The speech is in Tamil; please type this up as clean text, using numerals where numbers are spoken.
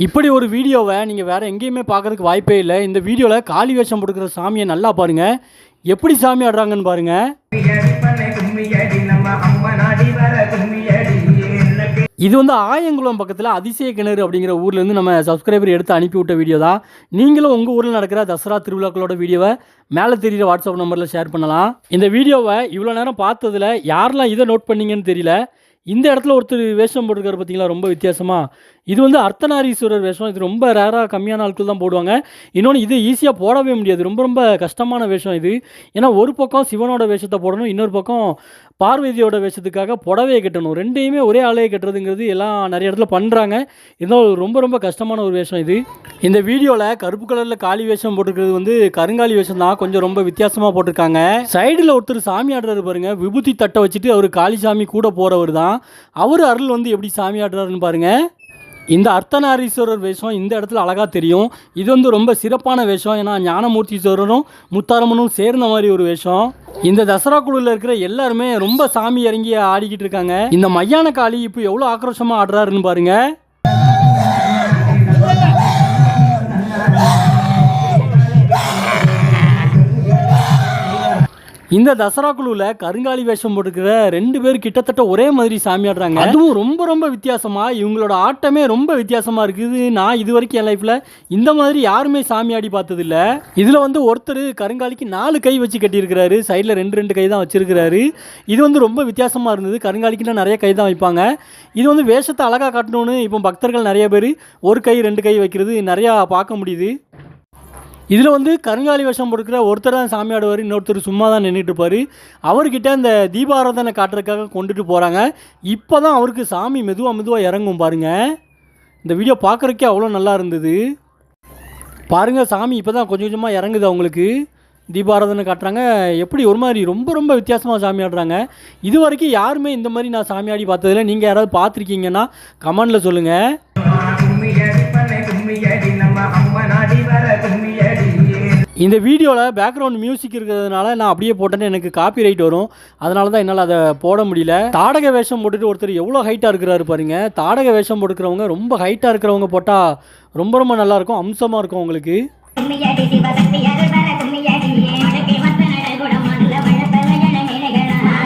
இப்படி ஒரு வீடியோவை நீங்கள் வேறு எங்கேயுமே பார்க்குறதுக்கு வாய்ப்பே இல்லை. இந்த வீடியோவில் காளி வேஷம் போட்டுக்கிற சாமியை நல்லா பாருங்கள், எப்படி சாமி ஆடுறாங்கன்னு பாருங்கள். இது வந்து ஆயங்குளம் பக்கத்தில் அதிசய கிணறு அப்படிங்கிற ஊர்லேருந்து நம்ம சப்ஸ்கிரைபர் எடுத்து அனுப்பிவிட்ட வீடியோ தான். நீங்களும் உங்கள் ஊரில் நடக்கிற தசரா திருவிழாக்களோட வீடியோவை மேலே தெரிகிற வாட்ஸ்அப் நம்பரில் ஷேர் பண்ணலாம். இந்த வீடியோவை இவ்வளோ நேரம் பார்த்ததில் யாரெல்லாம் இதை நோட் பண்ணீங்கன்னு தெரியல. இந்த இடத்துல ஒருத்தர் வேஷம் போட்டுருக்காரு பார்த்தீங்களா, ரொம்ப வித்தியாசமாக. இது வந்து அர்த்தநாரீஸ்வரர் வேஷம். இது ரொம்ப ரேராக கம்மியான ஆட்கள் தான் போடுவாங்க. இன்னொன்று இது ஈஸியாக போடவே முடியாது, ரொம்ப ரொம்ப கஷ்டமான வேஷம் இது. ஏன்னா ஒரு பக்கம் சிவனோட வேஷத்தை போடணும், இன்னொரு பக்கம் பார்வதியோட வேஷத்துக்காக புடவையை கட்டணும். ரெண்டையுமே ஒரே ஆளையே கட்டுறதுங்கிறது எல்லாம் நிறைய இடத்துல பண்ணுறாங்க. இருந்தாலும் ரொம்ப ரொம்ப கஷ்டமான ஒரு வேஷம் இது. இந்த வீடியோவில் கருப்பு கலரில் காளி வேஷம் போட்டுருக்கிறது வந்து கருங்காலி வேஷம் தான், கொஞ்சம் ரொம்ப வித்தியாசமாக போட்டிருக்காங்க. சைடில் ஒருத்தர் சாமி ஆடுறாரு பாருங்க, விபூதி தட்டை வச்சுட்டு அவர் காளிசாமி கூட போகிறவர் தான். அவர் அருள் வந்து எப்படி சாமி ஆடுறாருன்னு பாருங்கள். இந்த அர்த்தநாரீஸ்வரர் வேஷம் இந்த இடத்துல அழகாக தெரியும். இது வந்து ரொம்ப சிறப்பான வேஷம். ஏன்னா ஞானமூர்த்தீஸ்வரரும் முத்தாரம்மனும் சேர்ந்த மாதிரி ஒரு வேஷம். இந்த தசரா குழுவில் இருக்கிற எல்லாருமே ரொம்ப சாமி இறங்கி ஆடிக்கிட்டு இருக்காங்க. இந்த மையான காளி இப்போ எவ்வளோ ஆக்ரோஷமாக ஆடுறாருன்னு பாருங்க. இந்த தசரா குழுவில் கருங்காலி வேஷம் போட்டுக்கிற 2 பேர் கிட்டத்தட்ட ஒரே மாதிரி சாமி ஆடுறாங்க. அதுவும் ரொம்ப ரொம்ப வித்தியாசமாக, இவங்களோட ஆட்டமே ரொம்ப வித்தியாசமாக இருக்குது. நான் இது வரைக்கும் என் லைஃப்பில் இந்த மாதிரி யாருமே சாமி ஆடி பார்த்ததில்ல. இதில் வந்து ஒருத்தர் கருங்காலிக்கு 4 கை வச்சு கட்டியிருக்கிறாரு, சைடில் 2 கை தான் வச்சிருக்கிறாரு. இது வந்து ரொம்ப வித்தியாசமாக இருந்தது. கருங்காலிக்குன்னா நிறைய கை தான் வைப்பாங்க. இது வந்து வேஷத்தை அழகாக காட்டணும்னு இப்போ பக்தர்கள் நிறைய பேர் 1 கை 2 கை வைக்கிறது நிறையா பார்க்க முடியுது. இதில் வந்து கருங்காலி வேஷம் போட்டுக்கிற ஒருத்தர் தான் சாமி ஆடுவார், இன்னொருத்தர் சும்மா தான் நின்றுட்டு இருப்பார். அவர்கிட்ட இந்த தீபாராதனை காட்டுறதுக்காக கொண்டுட்டு போகிறாங்க. இப்போ தான் அவருக்கு சாமி மெதுவாக இறங்கும் பாருங்கள். இந்த வீடியோ பார்க்குறக்கே அவ்வளோ நல்லா இருந்தது பாருங்கள். சாமி இப்போ தான் கொஞ்சம் கொஞ்சமாக இறங்குது, அவங்களுக்கு தீபாராதனை காட்டுறாங்க. எப்படி ஒரு மாதிரி ரொம்ப ரொம்ப வித்தியாசமாக சாமி ஆடுறாங்க. இது வரைக்கும் யாருமே இந்த மாதிரி நான் சாமி ஆடி பார்த்ததில்ல. நீங்கள் யாராவது பார்த்துருக்கீங்கன்னா கமெண்டில் சொல்லுங்கள். இந்த வீடியோவில் பேக்ரவுண்ட் மியூசிக் இருக்கிறதுனால நான் அப்படியே போட்டேன்னு எனக்கு காப்பி ரைட் வரும். அதனால தான் என்னால் அதை போட முடியல. தாடக வேஷம் போட்டுட்டு ஒருத்தர் எவ்வளோ ஹைட்டாக இருக்கிறாரு பாருங்க. தாடக வேஷம் போட்டுக்கிறவங்க ரொம்ப ஹைட்டாக இருக்கிறவங்க போட்டால் ரொம்ப ரொம்ப நல்லாயிருக்கும், அம்சமாக இருக்கும் உங்களுக்கு.